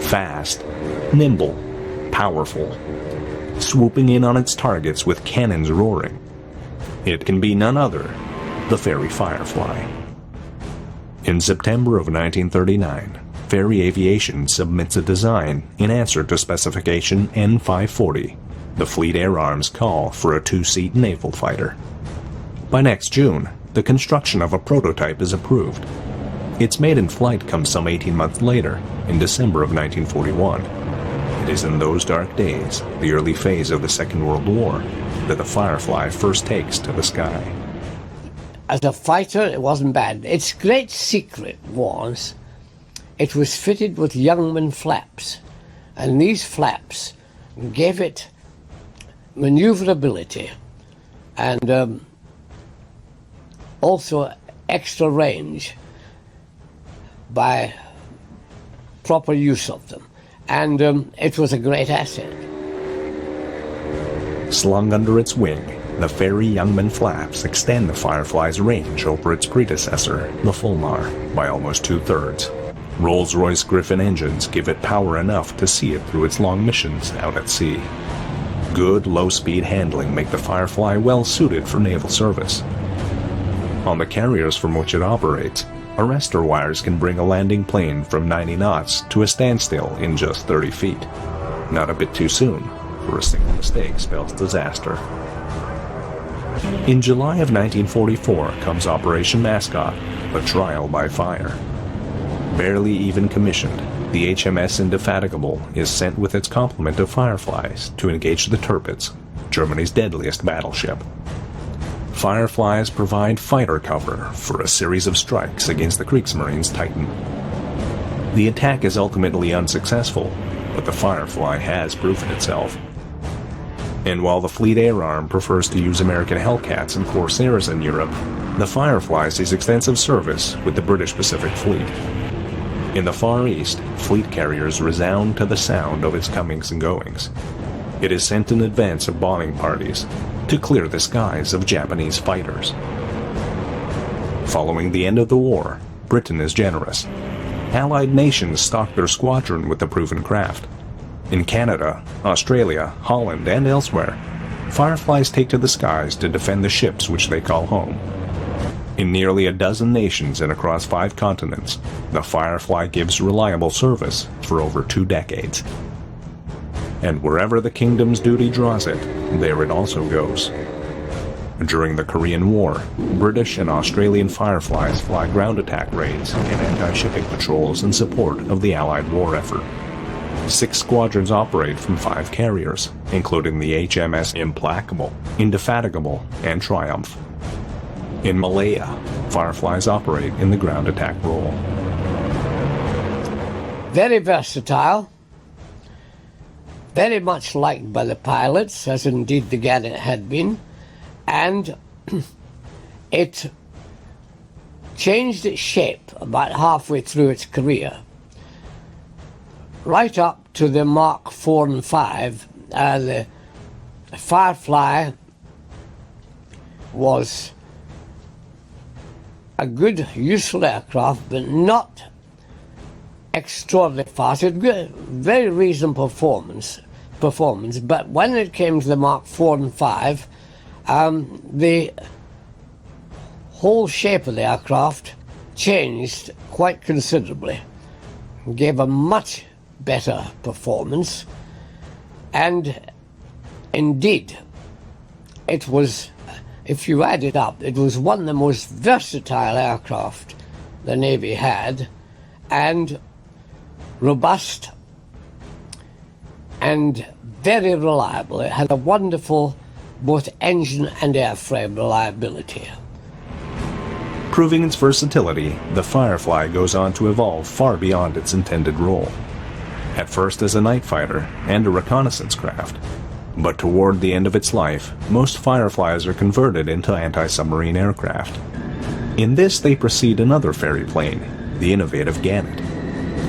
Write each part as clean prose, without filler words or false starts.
Fast, nimble, powerful, swooping in on its targets with cannons roaring. It can be none other, the Fairey Firefly. In September of 1939, Fairey Aviation submits a design in answer to specification N540, the Fleet Air Arm's call for a two-seat naval fighter. By next June, the construction of a prototype is approved. Its maiden flight comes some 18 months later, in December of 1941. It is in those dark days, the early phase of the Second World War, that the Firefly first takes to the sky. As a fighter, it wasn't bad. Its great secret was it was fitted with Youngman flaps, and these flaps gave it maneuverability and also extra range by proper use of them. And it was a great asset. Slung under its wing, the Fairey Youngman flaps extend the Firefly's range over its predecessor, the Fulmar, by almost 2/3. Rolls-Royce Griffin engines give it power enough to see it through its long missions out at sea. Good low-speed handling make the Firefly well suited for naval service. On the carriers from which it operates, arrestor wires can bring a landing plane from 90 knots to a standstill in just 30 feet. Not a bit too soon, for a single mistake spells disaster. In July of 1944 comes Operation Mascot, a trial by fire. Barely even commissioned, the HMS Indefatigable is sent with its complement of Fireflies to engage the Tirpitz, Germany's deadliest battleship. Fireflies provide fighter cover for a series of strikes against the Kriegsmarine's Titan. The attack is ultimately unsuccessful, but the Firefly has proven itself. And while the Fleet Air Arm prefers to use American Hellcats and Corsairs in Europe, the Firefly sees extensive service with the British Pacific Fleet. In the Far East, fleet carriers resound to the sound of its comings and goings. It is sent in advance of bombing parties to clear the skies of Japanese fighters. Following the end of the war, Britain is generous. Allied nations stock their squadron with the proven craft. In Canada, Australia, Holland, and elsewhere, Fireflies take to the skies to defend the ships which they call home. In nearly a dozen nations and across 5 continents, the Firefly gives reliable service for over 2 decades. And wherever the kingdom's duty draws it, there it also goes. During the Korean War, British and Australian Fireflies fly ground attack raids and anti-shipping patrols in support of the Allied war effort. 6 squadrons operate from 5 carriers, including the HMS Implacable, Indefatigable, and Triumph. In Malaya, Fireflies operate in the ground attack role. Very versatile, very much liked by the pilots, as indeed the Gannet had been, and it changed its shape about halfway through its career. Right up to the Mark 4 and 5, the Firefly was a good, useful aircraft, but not extraordinarily fast. It had very reasonable performance, but when it came to the Mark 4 and 5, the whole shape of the aircraft changed quite considerably, gave a much better performance, and indeed it was, if you add it up, it was one of the most versatile aircraft the Navy had, and robust and very reliable. It had a wonderful both engine and airframe reliability. Proving its versatility, the Firefly goes on to evolve far beyond its intended role. At first as a night fighter and a reconnaissance craft, but toward the end of its life, most Fireflies are converted into anti-submarine aircraft. In this they precede another Fairey plane, the innovative Gannet.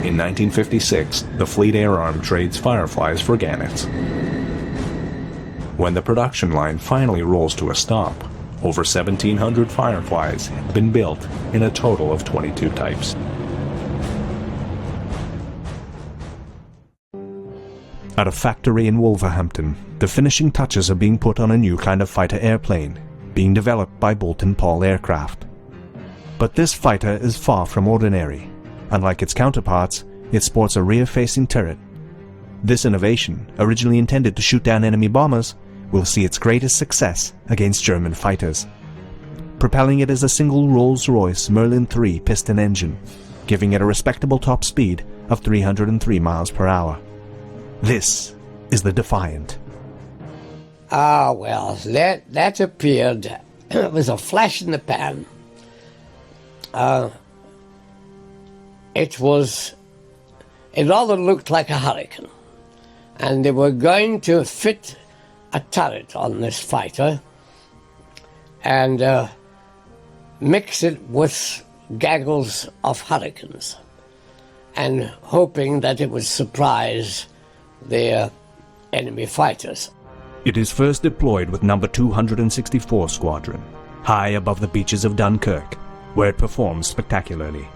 In 1956, the Fleet Air Arm trades Fireflies for Gannets. When the production line finally rolls to a stop, over 1,700 Fireflies have been built in a total of 22 types. At a factory in Wolverhampton, the finishing touches are being put on a new kind of fighter airplane, being developed by Boulton-Paul Aircraft. But this fighter is far from ordinary. Unlike its counterparts, it sports a rear-facing turret. This innovation, originally intended to shoot down enemy bombers, will see its greatest success against German fighters. Propelling it is a single Rolls-Royce Merlin III piston engine, giving it a respectable top speed of 303 miles per hour. This is the Defiant. Ah, well, that appeared. It was a flash in the pan. It rather looked like a Hurricane. And they were going to fit a turret on this fighter and mix it with gaggles of Hurricanes, and hoping that it would surprise the enemy fighters. It is first deployed with No. 264 Squadron, high above the beaches of Dunkirk, where it performs spectacularly.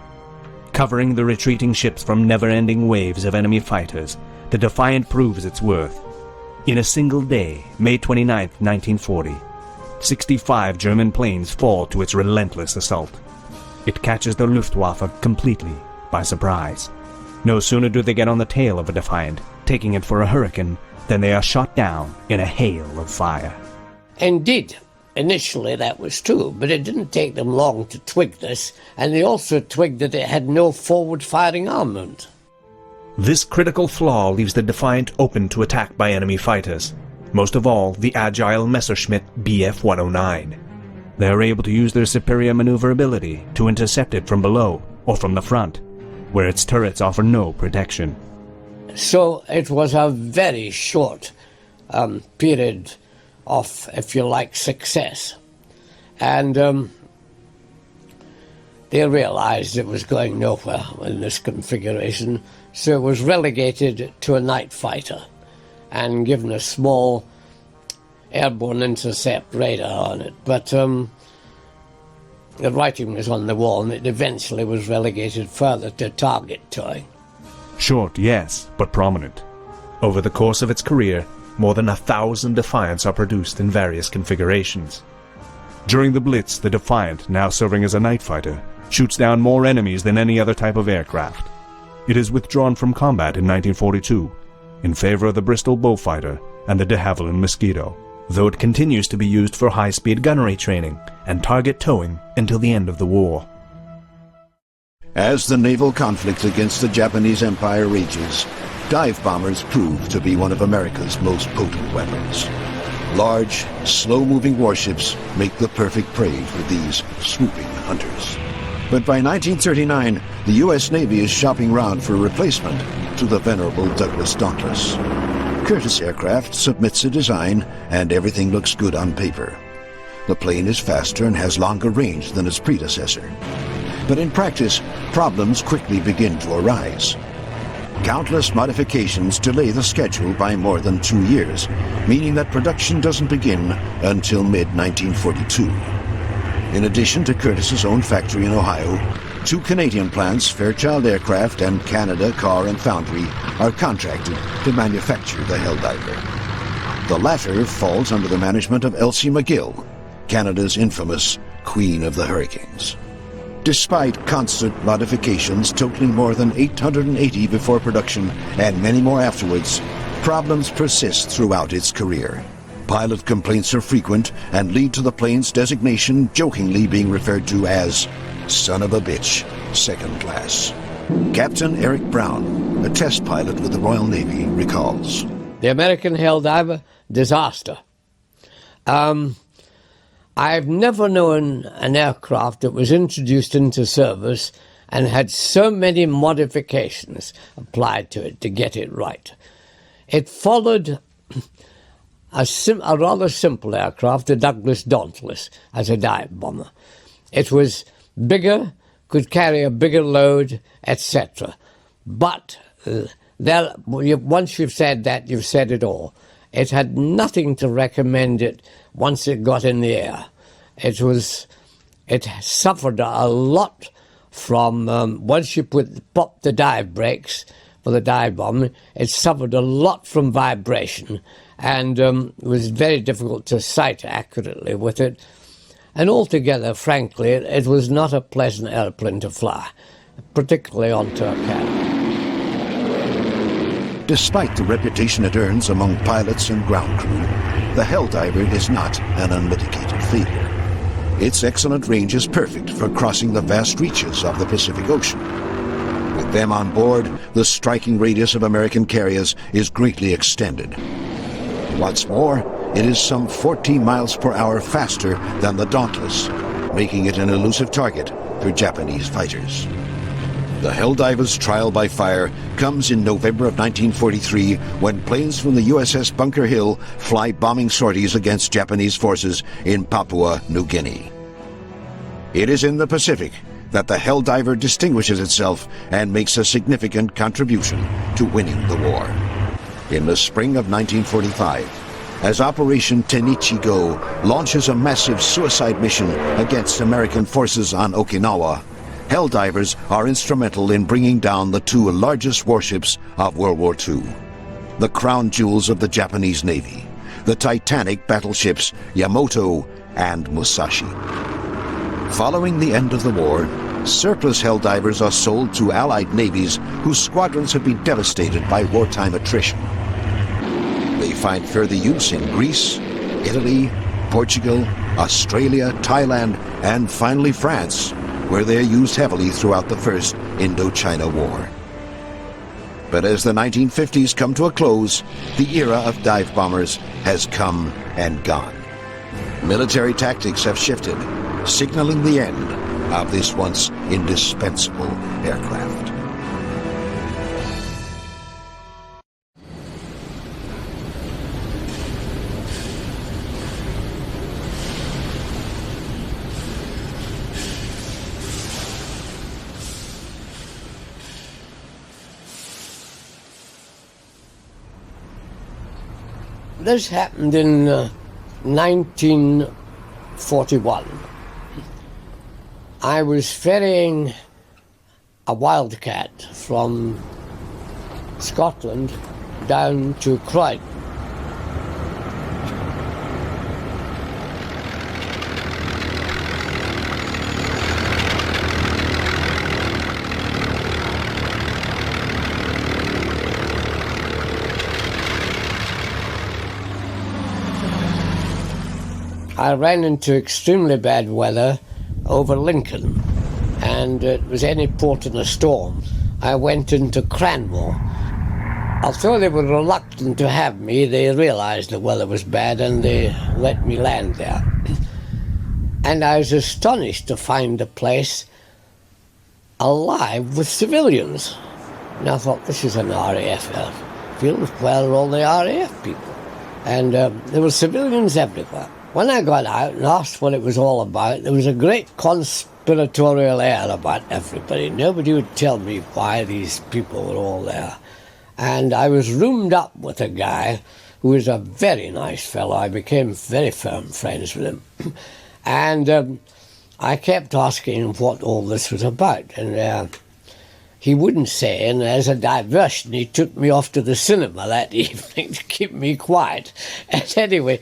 Covering the retreating ships from never-ending waves of enemy fighters, the Defiant proves its worth. In a single day, May 29, 1940, 65 German planes fall to its relentless assault. It catches the Luftwaffe completely by surprise. No sooner do they get on the tail of a Defiant, taking it for a Hurricane, than they are shot down in a hail of fire. Indeed, initially that was true, but it didn't take them long to twig this, and they also twigged that it had no forward-firing armament. This critical flaw leaves the Defiant open to attack by enemy fighters, most of all the agile Messerschmitt Bf-109. They are able to use their superior maneuverability to intercept it from below or from the front, where its turrets offer no protection. So it was a very short period of, if you like, success. And they realized it was going nowhere in this configuration, so it was relegated to a night fighter and given a small airborne intercept radar on it. But the writing was on the wall, and it eventually was relegated further to target towing. Short, yes, but prominent. Over the course of its career, more than 1,000 Defiants are produced in various configurations. During the Blitz, the Defiant, now serving as a night fighter, shoots down more enemies than any other type of aircraft. It is withdrawn from combat in 1942, in favor of the Bristol Bullfighter and the de Havilland Mosquito, though it continues to be used for high-speed gunnery training and target towing until the end of the war. As the naval conflict against the Japanese Empire rages, dive bombers prove to be one of America's most potent weapons. Large, slow-moving warships make the perfect prey for these swooping hunters. But by 1939, the U.S. Navy is shopping round for a replacement to the venerable Douglas Dauntless. Curtiss Aircraft submits a design, and everything looks good on paper. The plane is faster and has longer range than its predecessor. But in practice, problems quickly begin to arise. Countless modifications delay the schedule by more than 2 years, meaning that production doesn't begin until mid-1942. In addition to Curtiss's own factory in Ohio, 2 Canadian plants, Fairchild Aircraft and Canada Car and Foundry, are contracted to manufacture the Helldiver. The latter falls under the management of Elsie McGill, Canada's infamous Queen of the Hurricanes. Despite constant modifications totaling more than 880 before production and many more afterwards, problems persist throughout its career. Pilot complaints are frequent and lead to the plane's designation jokingly being referred to as son of a bitch, second class. Captain Eric Brown, a test pilot with the Royal Navy, recalls. The American Helldiver, disaster. I've never known an aircraft that was introduced into service and had so many modifications applied to it to get it right. It followed a rather simple aircraft, the Douglas Dauntless, as a dive bomber. It was bigger, could carry a bigger load, etc. But once you've said that, you've said it all. It had nothing to recommend it once it got in the air. It suffered a lot from once you popped the dive brakes, for the dive bomb. It suffered a lot from vibration, and it was very difficult to sight accurately with it. And altogether, frankly, it was not a pleasant airplane to fly, particularly on Turcat. Despite the reputation it earns among pilots and ground crew, the Helldiver is not an unmitigated failure. Its excellent range is perfect for crossing the vast reaches of the Pacific Ocean. With them on board, the striking radius of American carriers is greatly extended. What's more, it is some 14 miles per hour faster than the Dauntless, making it an elusive target for Japanese fighters. The Helldiver's trial by fire comes in November of 1943 when planes from the USS Bunker Hill fly bombing sorties against Japanese forces in Papua New Guinea. It is in the Pacific that the Helldiver distinguishes itself and makes a significant contribution to winning the war. In the spring of 1945, as Operation Tenichi-Go launches a massive suicide mission against American forces on Okinawa, Helldivers are instrumental in bringing down the two largest warships of World War II, the crown jewels of the Japanese Navy, the titanic battleships Yamato and Musashi. Following the end of the war, surplus Helldivers are sold to Allied navies whose squadrons have been devastated by wartime attrition. They find further use in Greece, Italy, Portugal, Australia, Thailand, and finally France, where they are used heavily throughout the First Indochina War. But as the 1950s come to a close, the era of dive bombers has come and gone. Military tactics have shifted, signaling the end of this once indispensable aircraft. This happened in 1941. I was ferrying a Wildcat from Scotland down to Croydon. I ran into extremely bad weather over Lincoln, and it was any port in a storm. I went into Cranmore. Although they were reluctant to have me, they realized the weather was bad and they let me land there. And I was astonished to find the place alive with civilians. And I thought, this is an RAF field. Where are all the RAF people? And there were civilians everywhere. When I got out and asked what it was all about, there was a great conspiratorial air about everybody. Nobody would tell me why these people were all there. And I was roomed up with a guy who was a very nice fellow. I became very firm friends with him. And I kept asking him what all this was about. And he wouldn't say, and as a diversion, he took me off to the cinema that evening to keep me quiet. And anyway,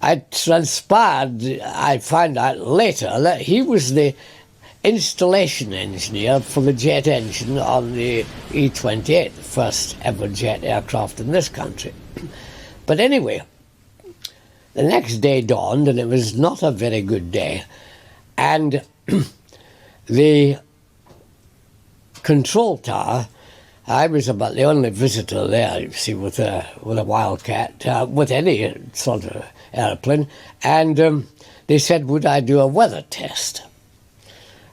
I found out later that he was the installation engineer for the jet engine on the E-28, the first ever jet aircraft in this country. But anyway, the next day dawned, and it was not a very good day. And the control tower, I was about the only visitor there, you see, with a Wildcat, with any sort of airplane, and they said, would I do a weather test?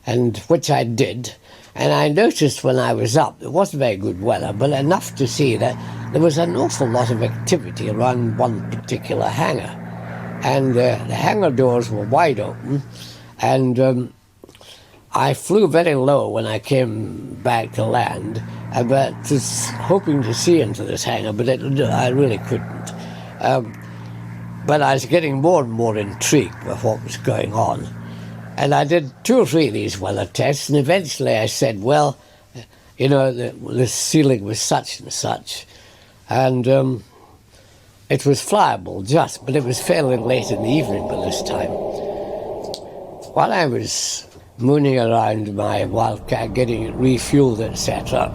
And which I did, and I noticed when I was up, it wasn't very good weather, but enough to see that there was an awful lot of activity around one particular hangar. And the hangar doors were wide open, and I flew very low when I came back to land, but just hoping to see into this hangar, but I really couldn't. But I was getting more and more intrigued with what was going on. And I did 2 or 3 of these weather tests, and eventually I said, well, you know, the ceiling was such and such, and it was flyable just, but it was fairly late in the evening by this time. While I was mooning around my Wildcat, getting it refueled, etc.,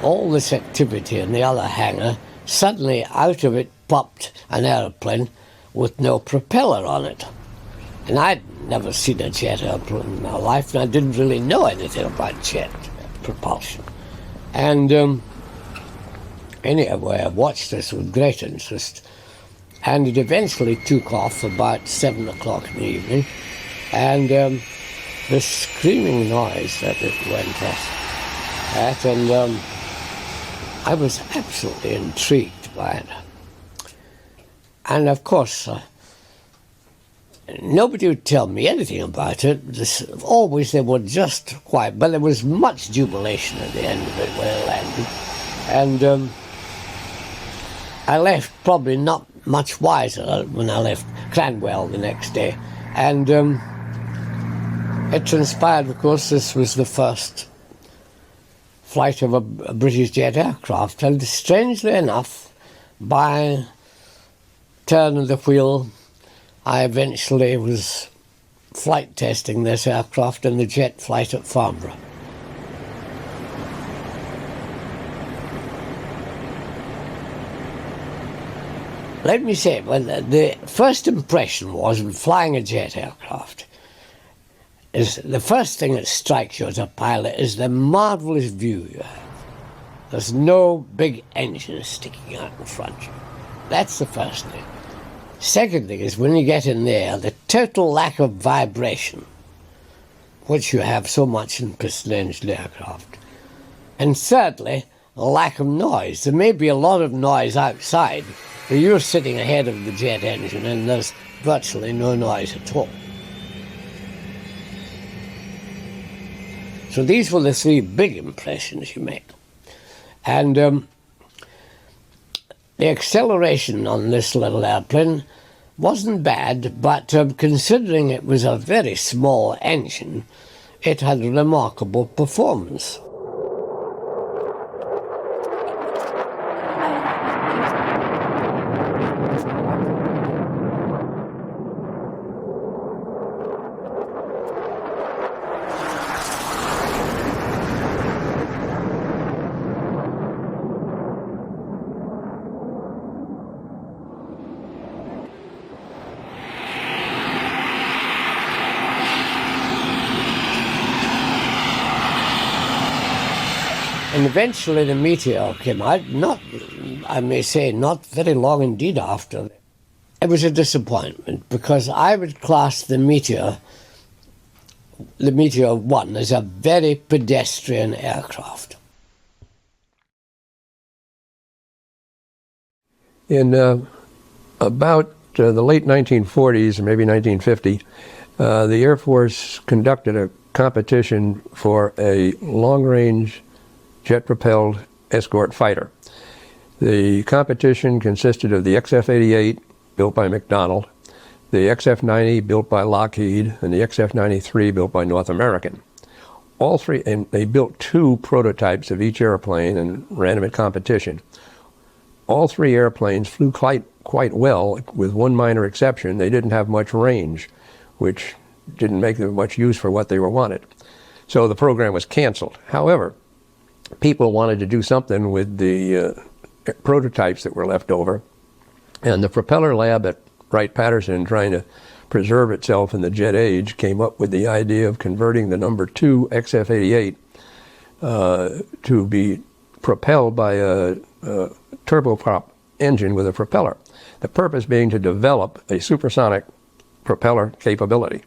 all this activity in the other hangar, suddenly out of it popped an aeroplane with no propeller on it. And I'd never seen a jet airplane in my life, and I didn't really know anything about jet propulsion. And anyway, I watched this with great interest, and it eventually took off about 7 o'clock in the evening, and the screaming noise that it went at, and I was absolutely intrigued by it. And of course, nobody would tell me anything about it. Always they were just quiet, but there was much jubilation at the end of it when it landed. And I left probably not much wiser when I left Cranwell the next day. And it transpired, of course, this was the first flight of a British jet aircraft. And strangely enough, by turn of the wheel, I eventually was flight testing this aircraft in the jet flight at Farnborough. Let me say, well, the first impression was when flying a jet aircraft, is the first thing that strikes you as a pilot is the marvellous view you have. There's no big engine sticking out in front of you. That's the first thing. Second thing is when you get in there, the total lack of vibration, which you have so much in piston-engine aircraft. And thirdly, a lack of noise. There may be a lot of noise outside, but you're sitting ahead of the jet engine and there's virtually no noise at all. So these were the three big impressions you make. And the acceleration on this little airplane wasn't bad, but considering it was a very small engine, it had a remarkable performance. And eventually the Meteor came out, I may say, not very long indeed after. It was a disappointment because I would class the Meteor 1 as a very pedestrian aircraft. In about the late 1940s, or maybe 1950, the Air Force conducted a competition for a long-range jet-propelled escort fighter. The competition consisted of the XF-88, built by McDonnell, the XF-90, built by Lockheed, and the XF-93, built by North American. All three, and they built 2 prototypes of each airplane and ran them in competition. All 3 airplanes flew quite well, with one minor exception. They didn't have much range, which didn't make them much use for what they were wanted. So the program was canceled. However, people wanted to do something with the prototypes that were left over, and the propeller lab at Wright-Patterson, trying to preserve itself in the jet age, came up with the idea of converting the number 2 XF-88 to be propelled by a turboprop engine with a propeller. The purpose being to develop a supersonic propeller capability.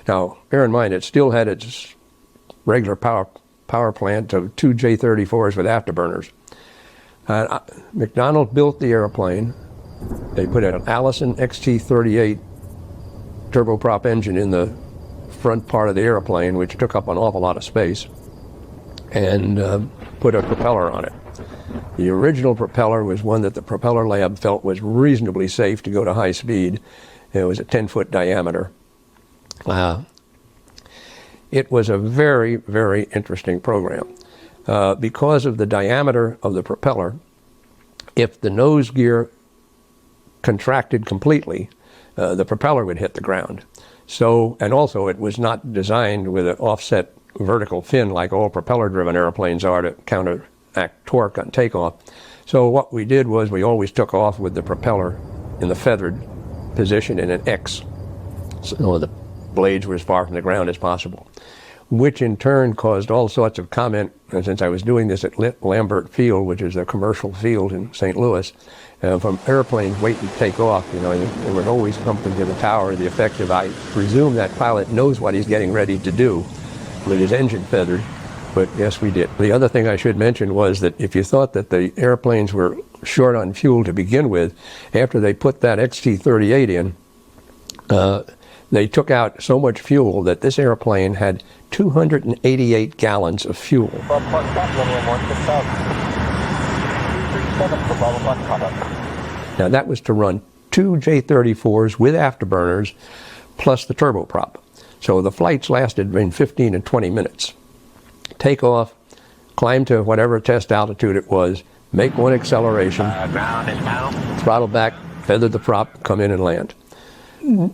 Now, bear in mind, it still had its regular power plant of 2 J34s with afterburners. McDonnell built the airplane. They put an Allison XT-38 turboprop engine in the front part of the airplane, which took up an awful lot of space, and put a propeller on it. The original propeller was one that the propeller lab felt was reasonably safe to go to high speed. It was a 10-foot diameter. It was a very, very interesting program. because of the diameter of the propeller, if the nose gear contracted completely, the propeller would hit the ground. So, and also it was not designed with an offset vertical fin like all propeller-driven airplanes are to counteract torque on takeoff. So what we did was we always took off with the propeller in the feathered position in an X, so the blades were as far from the ground as possible, which in turn caused all sorts of comment. And since I was doing this at Lambert Field, which is a commercial field in St. Louis, from airplanes waiting to take off, you know, there were always something to the tower, the effect of, I presume that pilot knows what he's getting ready to do with his engine feathered, but yes, we did. The other thing I should mention was that if you thought that the airplanes were short on fuel to begin with, after they put that XT-38 in, they took out so much fuel that this airplane had 288 gallons of fuel. Now that was to run 2 J34s with afterburners plus the turboprop. So the flights lasted between 15 and 20 minutes. Take off, climb to whatever test altitude it was, make one acceleration, throttle back, feather the prop, come in and land.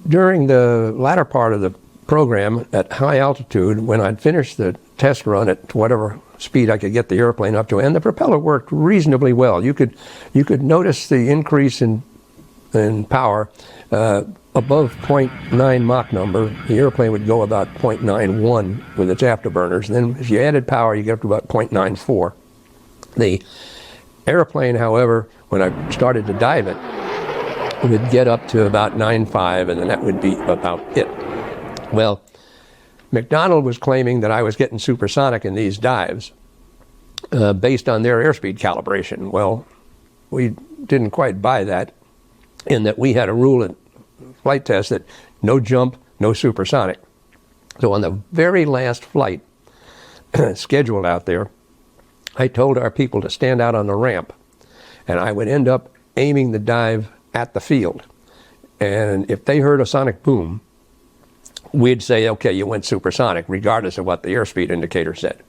During the latter part of the program at high altitude, when I'd finished the test run at whatever speed I could get the airplane up to, and the propeller worked reasonably well. You could notice the increase in power above 0.9 Mach number. The airplane would go about 0.91 with its afterburners. Then if you added power, you get up to about 0.94. The airplane, however, when I started to dive it, would get up to about 9.5, and then that would be about it. Well, McDonnell was claiming that I was getting supersonic in these dives based on their airspeed calibration. Well, we didn't quite buy that, in that we had a rule at flight test that no jump, no supersonic. So on the very last flight scheduled out there, I told our people to stand out on the ramp, and I would end up aiming the dive at the field. And if they heard a sonic boom, we'd say, okay, you went supersonic, regardless of what the airspeed indicator said.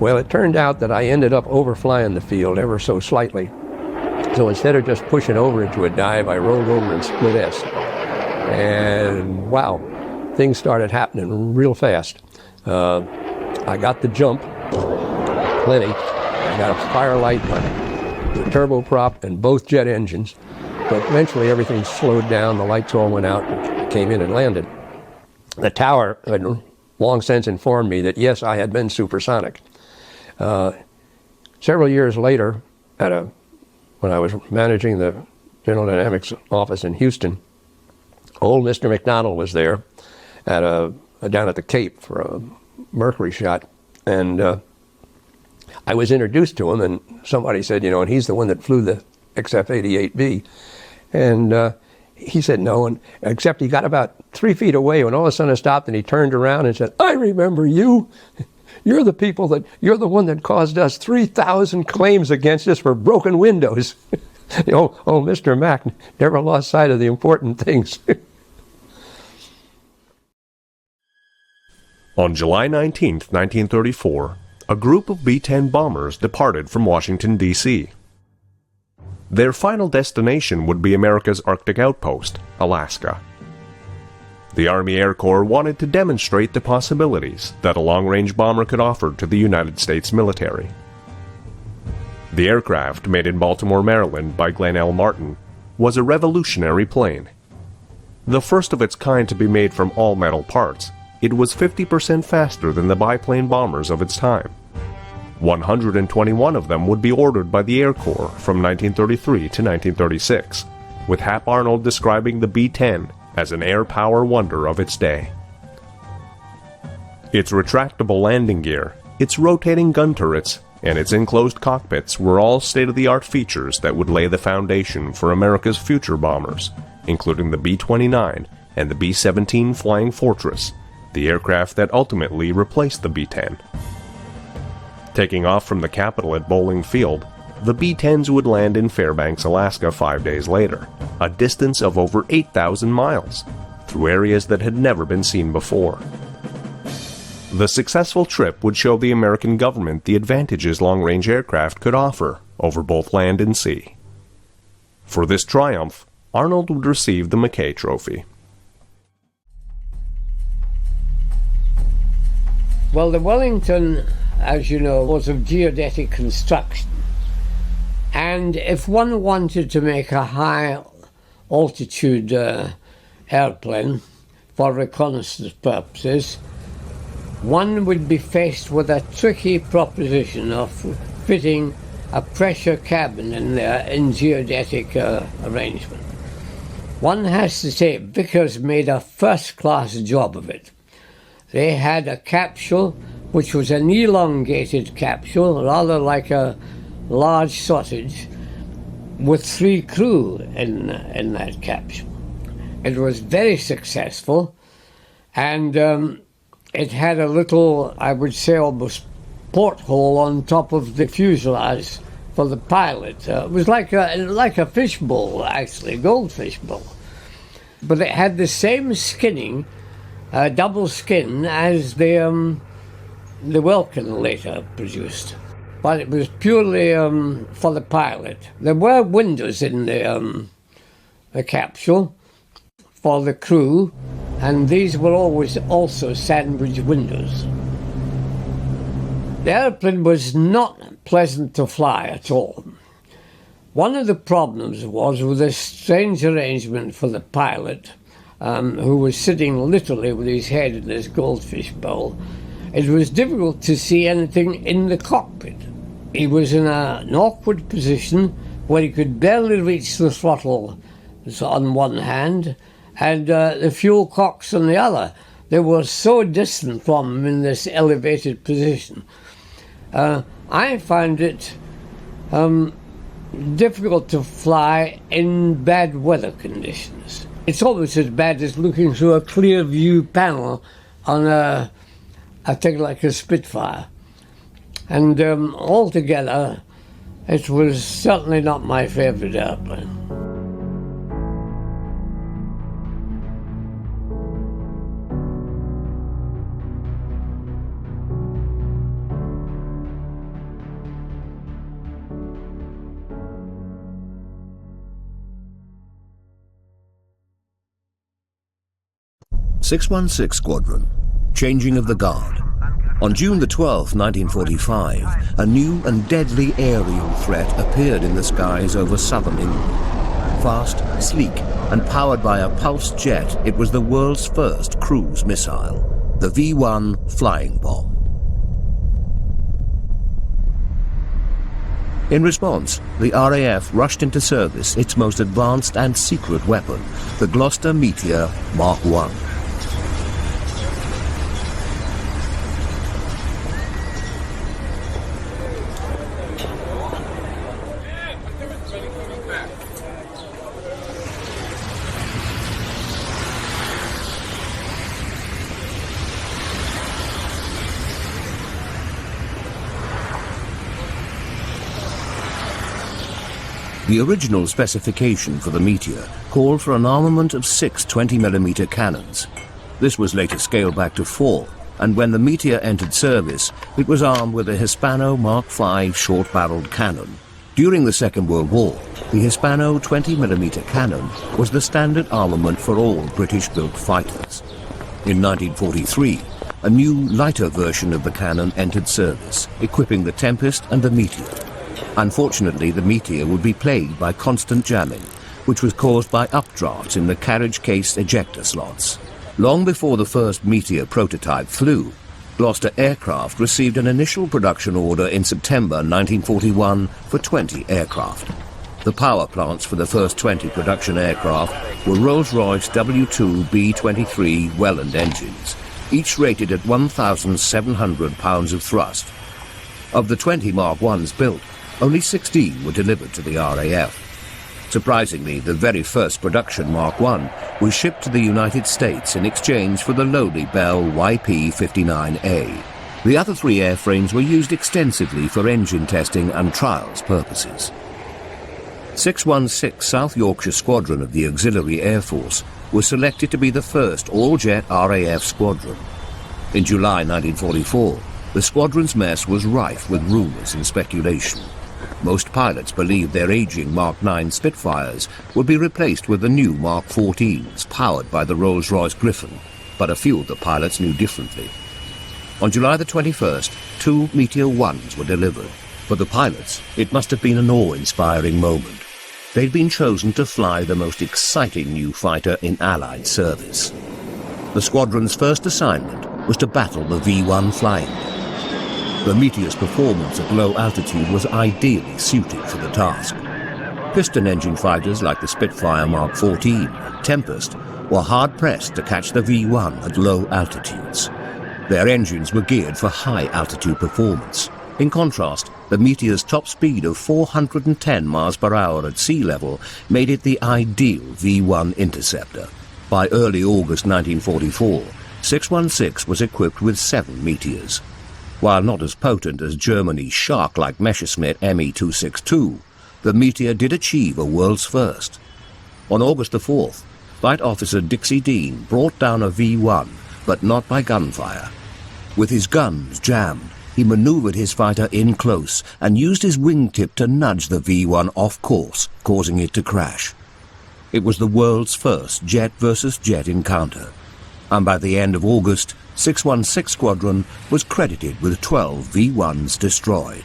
Well, it turned out that I ended up overflying the field ever so slightly. So instead of just pushing over into a dive, I rolled over and split S. And wow, things started happening real fast. I got the jump, plenty. I got a firelight on the turboprop and both jet engines. But eventually everything slowed down, the lights all went out, and came in and landed. The tower had long since informed me that yes, I had been supersonic. Several years later, when I was managing the General Dynamics office in Houston, old Mr. McDonnell was there down at the Cape for a Mercury shot, and I was introduced to him, and somebody said, you know, and he's the one that flew the XF-88B, and he said no, and except he got about 3 feet away when all of a sudden it stopped, and he turned around and said, I remember you. You're the one that caused us 3,000 claims against us for broken windows. oh, Mr. Mack never lost sight of the important things. On July 19, 1934, a group of B-10 bombers departed from Washington, D.C. Their final destination would be America's Arctic outpost, Alaska. The Army Air Corps wanted to demonstrate the possibilities that a long-range bomber could offer to the United States military. The aircraft, made in Baltimore, Maryland by Glenn L. Martin, was a revolutionary plane. The first of its kind to be made from all-metal parts, it was 50% faster than the biplane bombers of its time. 121 of them would be ordered by the Air Corps from 1933 to 1936, with Hap Arnold describing the B-10 as an air power wonder of its day. Its retractable landing gear, its rotating gun turrets, and its enclosed cockpits were all state-of-the-art features that would lay the foundation for America's future bombers, including the B-29 and the B-17 Flying Fortress, the aircraft that ultimately replaced the B-10. Taking off from the capital at Bowling Field, the B-10s would land in Fairbanks, Alaska 5 days later, a distance of over 8,000 miles, through areas that had never been seen before. The successful trip would show the American government the advantages long-range aircraft could offer over both land and sea. For this triumph, Arnold would receive the Mackay Trophy. Well, the Wellington, as you know, was of geodetic construction. And if one wanted to make a high-altitude airplane for reconnaissance purposes, one would be faced with a tricky proposition of fitting a pressure cabin in there in geodetic arrangement. One has to say Vickers made a first-class job of it. They had a capsule which was an elongated capsule, rather like a large sausage, with 3 crew in that capsule. It was very successful, and it had a little, I would say almost, porthole on top of the fuselage for the pilot. It was like a fishbowl, actually, goldfish bowl. But it had the same skinning, double skin, as the Welkin later produced. But it was purely for the pilot. There were windows in the capsule for the crew, and these were always also sandwich windows. The airplane was not pleasant to fly at all. One of the problems was with this strange arrangement for the pilot, who was sitting literally with his head in this goldfish bowl. It was difficult to see anything in the cockpit. He was in an awkward position where he could barely reach the throttle on one hand and the fuel cocks on the other. They were so distant from him in this elevated position. I found it difficult to fly in bad weather conditions. It's almost as bad as looking through a clear view panel on a thing like a Spitfire. And altogether, it was certainly not my favourite airplane. .616 Squadron, changing of the guard. On June the 12th, 1945, a new and deadly aerial threat appeared in the skies over southern England. Fast, sleek, and powered by a pulsed jet, it was the world's first cruise missile, the V-1 flying bomb. In response, the RAF rushed into service its most advanced and secret weapon, the Gloucester Meteor Mark I. The original specification for the Meteor called for an armament of 6 20mm cannons. This was later scaled back to 4, and when the Meteor entered service, it was armed with a Hispano Mark V short-barreled cannon. During the Second World War, the Hispano 20mm cannon was the standard armament for all British-built fighters. In 1943, a new, lighter version of the cannon entered service, equipping the Tempest and the Meteor. Unfortunately, the Meteor would be plagued by constant jamming, which was caused by updrafts in the carriage case ejector slots. Long before the first Meteor prototype flew, Gloucester Aircraft received an initial production order in September 1941 for 20 aircraft. The power plants for the first 20 production aircraft were Rolls-Royce W2 B-23 Welland engines, each rated at 1,700 pounds of thrust. Of the 20 Mark I's built, only 16 were delivered to the RAF. Surprisingly, the very first production Mark I was shipped to the United States in exchange for the lowly Bell YP-59A. The other 3 airframes were used extensively for engine testing and trials purposes. 616 South Yorkshire Squadron of the Auxiliary Air Force was selected to be the first all-jet RAF squadron. In July 1944, the squadron's mess was rife with rumors and speculation. Most pilots believed their aging Mark IX Spitfires would be replaced with the new Mark XIVs, powered by the Rolls-Royce Griffon, but a few of the pilots knew differently. On July the 21st, 2 Meteor 1s were delivered. For the pilots, it must have been an awe-inspiring moment. They'd been chosen to fly the most exciting new fighter in Allied service. The squadron's first assignment was to battle the V-1 flying. The Meteor's performance at low altitude was ideally suited for the task. Piston engine fighters like the Spitfire Mark XIV and Tempest were hard-pressed to catch the V-1 at low altitudes. Their engines were geared for high-altitude performance. In contrast, the Meteor's top speed of 410 miles per hour at sea level made it the ideal V-1 interceptor. By early August 1944, 616 was equipped with 7 Meteors. While not as potent as Germany's shark-like Messerschmitt Me-262, the Meteor did achieve a world's first. On August the 4th, Flight Officer Dixie Dean brought down a V-1, but not by gunfire. With his guns jammed, he maneuvered his fighter in close and used his wingtip to nudge the V-1 off course, causing it to crash. It was the world's first jet-versus-jet encounter, and by the end of August, 616 Squadron was credited with 12 V-1s destroyed.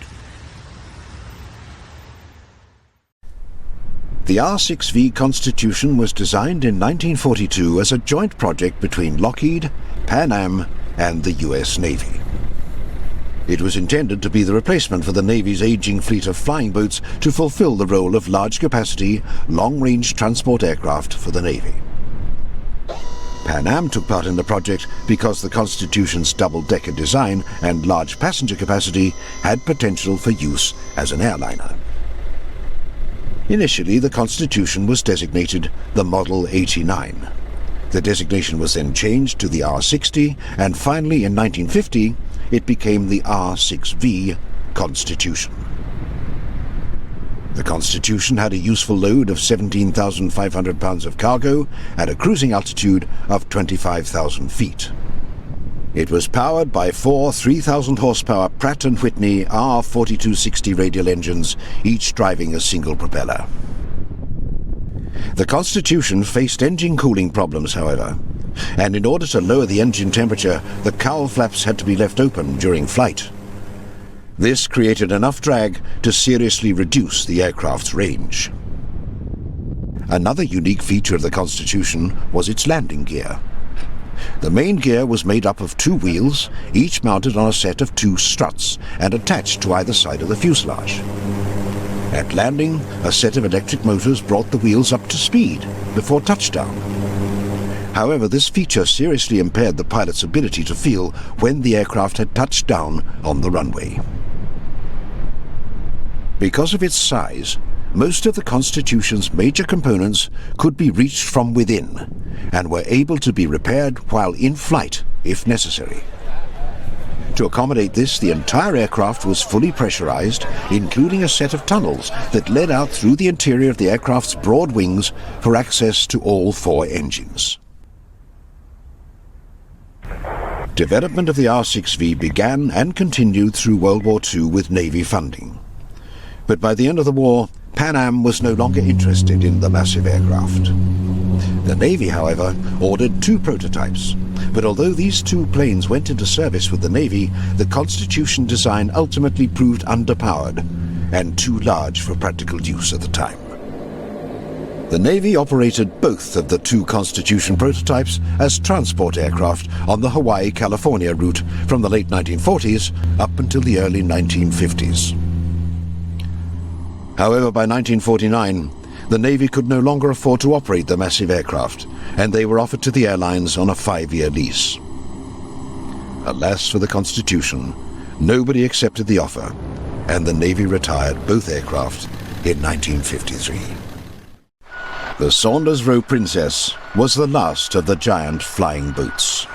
The R6V Constitution was designed in 1942 as a joint project between Lockheed, Pan Am, and the US Navy. It was intended to be the replacement for the Navy's aging fleet of flying boats to fulfill the role of large-capacity, long-range transport aircraft for the Navy. Pan Am took part in the project because the Constitution's double-decker design and large passenger capacity had potential for use as an airliner. Initially, the Constitution was designated the Model 89. The designation was then changed to the R60, and finally in 1950, it became the R6V Constitution. The Constitution had a useful load of 17,500 pounds of cargo at a cruising altitude of 25,000 feet. It was powered by 4 3,000 horsepower Pratt & Whitney R4260 radial engines, each driving a single propeller. The Constitution faced engine cooling problems, however, and in order to lower the engine temperature, the cowl flaps had to be left open during flight. This created enough drag to seriously reduce the aircraft's range. Another unique feature of the Constitution was its landing gear. The main gear was made up of 2 wheels, each mounted on a set of 2 struts and attached to either side of the fuselage. At landing, a set of electric motors brought the wheels up to speed before touchdown. However, this feature seriously impaired the pilot's ability to feel when the aircraft had touched down on the runway. Because of its size, most of the Constitution's major components could be reached from within and were able to be repaired while in flight if necessary. To accommodate this, the entire aircraft was fully pressurized, including a set of tunnels that led out through the interior of the aircraft's broad wings for access to all 4 engines. Development of the R6V began and continued through World War II with Navy funding. But by the end of the war, Pan Am was no longer interested in the massive aircraft. The Navy, however, ordered 2 prototypes, but although these 2 planes went into service with the Navy, the Constitution design ultimately proved underpowered and too large for practical use at the time. The Navy operated both of the 2 Constitution prototypes as transport aircraft on the Hawaii-California route from the late 1940s up until the early 1950s. However, by 1949, the Navy could no longer afford to operate the massive aircraft, and they were offered to the airlines on a 5-year lease. Alas for the Constitution, nobody accepted the offer, and the Navy retired both aircraft in 1953. The Saunders-Roe Princess was the last of the giant flying boats.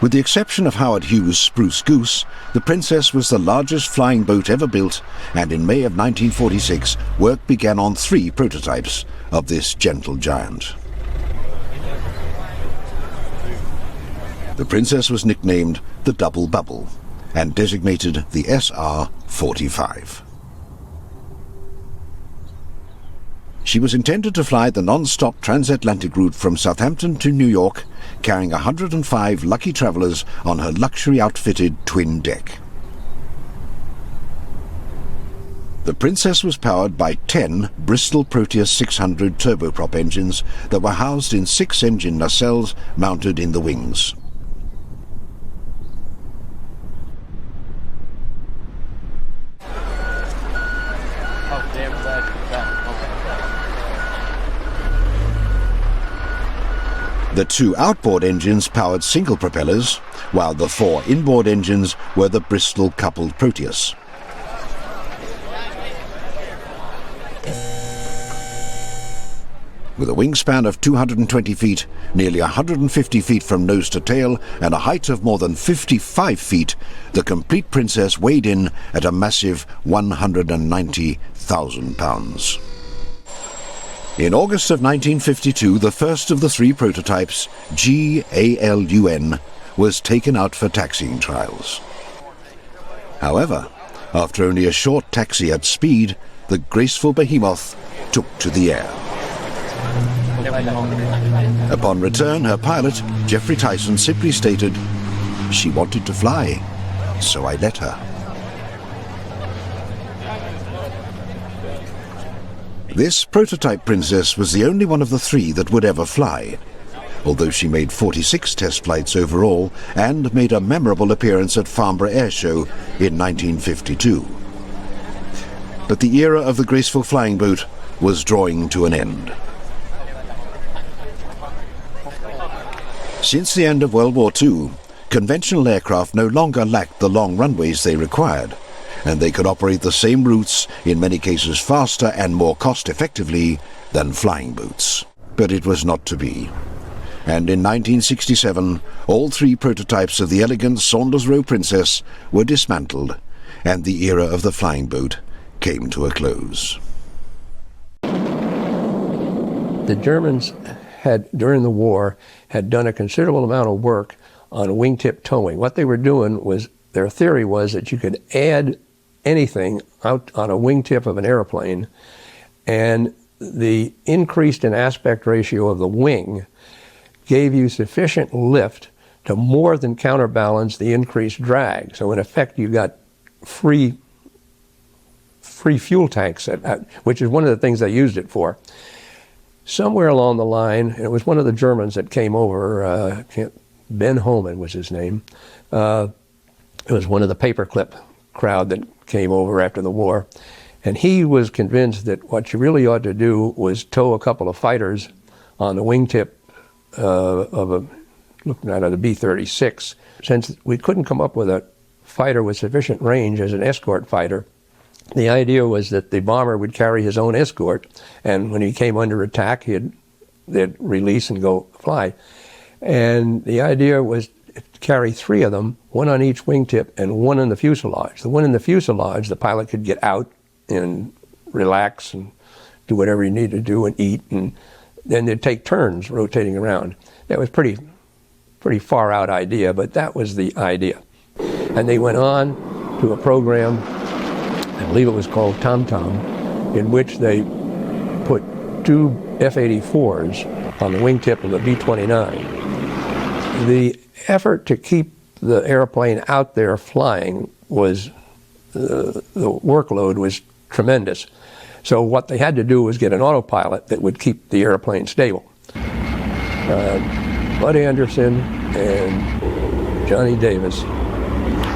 With the exception of Howard Hughes' Spruce Goose, the Princess was the largest flying boat ever built, and in May of 1946, work began on 3 prototypes of this gentle giant. The Princess was nicknamed the Double Bubble and designated the SR-45. She was intended to fly the non-stop transatlantic route from Southampton to New York, carrying 105 lucky travelers on her luxury-outfitted twin deck. The Princess was powered by 10 Bristol Proteus 600 turboprop engines that were housed in 6 engine nacelles mounted in the wings. The 2 outboard engines powered single propellers, while the 4 inboard engines were the Bristol coupled Proteus. With a wingspan of 220 feet, nearly 150 feet from nose to tail, and a height of more than 55 feet, the complete Princess weighed in at a massive 190,000 pounds. In August of 1952, the first of the 3 prototypes, GALUN, was taken out for taxiing trials. However, after only a short taxi at speed, the graceful behemoth took to the air. Upon return, her pilot, Jeffrey Tyson, simply stated, "She wanted to fly, so I let her." This prototype Princess was the only one of the 3 that would ever fly, although she made 46 test flights overall and made a memorable appearance at Farnborough Air Show in 1952. But the era of the graceful flying boat was drawing to an end. Since the end of World War II, conventional aircraft no longer lacked the long runways they required, and they could operate the same routes, in many cases faster and more cost-effectively than flying boats. But it was not to be. And in 1967, all 3 prototypes of the elegant Saunders-Roe Princess were dismantled, and the era of the flying boat came to a close. The Germans had, during the war, had done a considerable amount of work on wingtip towing. What they were doing was, their theory was that you could add anything out on a wingtip of an airplane, and the increased in aspect ratio of the wing gave you sufficient lift to more than counterbalance the increased drag. So in effect, you got free fuel tanks, which is one of the things they used it for. Somewhere along the line, and it was one of the Germans that came over, Ben Holman was his name. It was one of the paperclip crowd that came over after the war. And he was convinced that what you really ought to do was tow a couple of fighters on the wingtip looking at the B-36. Since we couldn't come up with a fighter with sufficient range as an escort fighter, the idea was that the bomber would carry his own escort, and when he came under attack, they'd release and go fly. And the idea was to carry 3 of them, 1 on each wingtip and 1 in the fuselage. The 1 in the fuselage, the pilot could get out and relax and do whatever he needed to do and eat, and then they'd take turns rotating around. That was pretty far out idea, but that was the idea. And they went on to a program, I believe it was called Tom Tom, in which they put 2 F-84s on the wingtip of the B-29. The effort to keep the airplane out there flying was, the workload was tremendous. So what they had to do was get an autopilot that would keep the airplane stable. Bud Anderson and Johnny Davis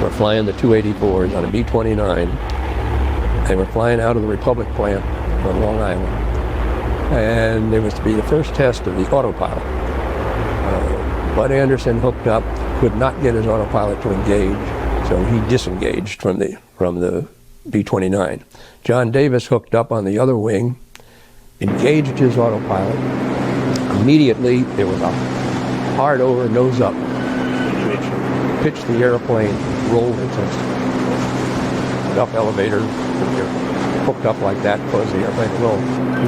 were flying the 284s on a B-29. They were flying out of the Republic plant on Long Island. And there was to be the first test of the autopilot. Bud Anderson hooked up, could not get his autopilot to engage, so he disengaged from the B-29. John Davis hooked up on the other wing, engaged his autopilot. Immediately, there was a hard over, nose up, which pitched the airplane, rolled it, up elevator, hooked up like that, caused the airplane to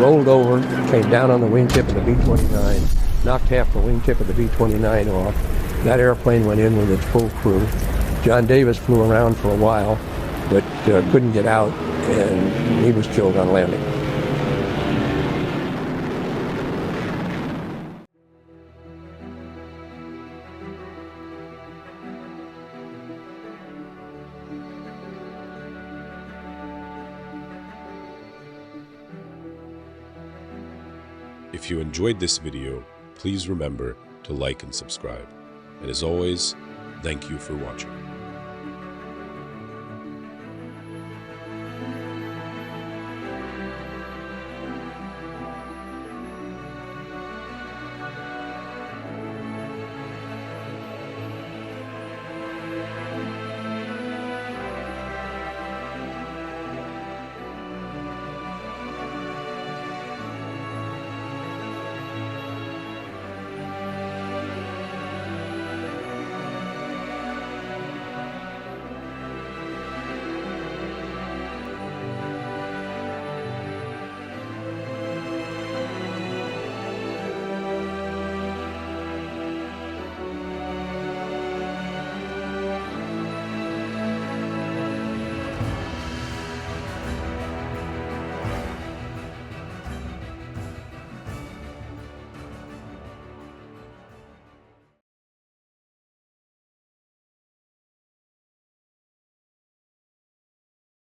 rolled over, came down on the wingtip of the B-29, knocked half the wingtip of the B-29 off, That airplane went in with its full crew. John Davis flew around for a while, but couldn't get out, and he was killed on landing. If you enjoyed this video, please remember to like and subscribe. And as always, thank you for watching.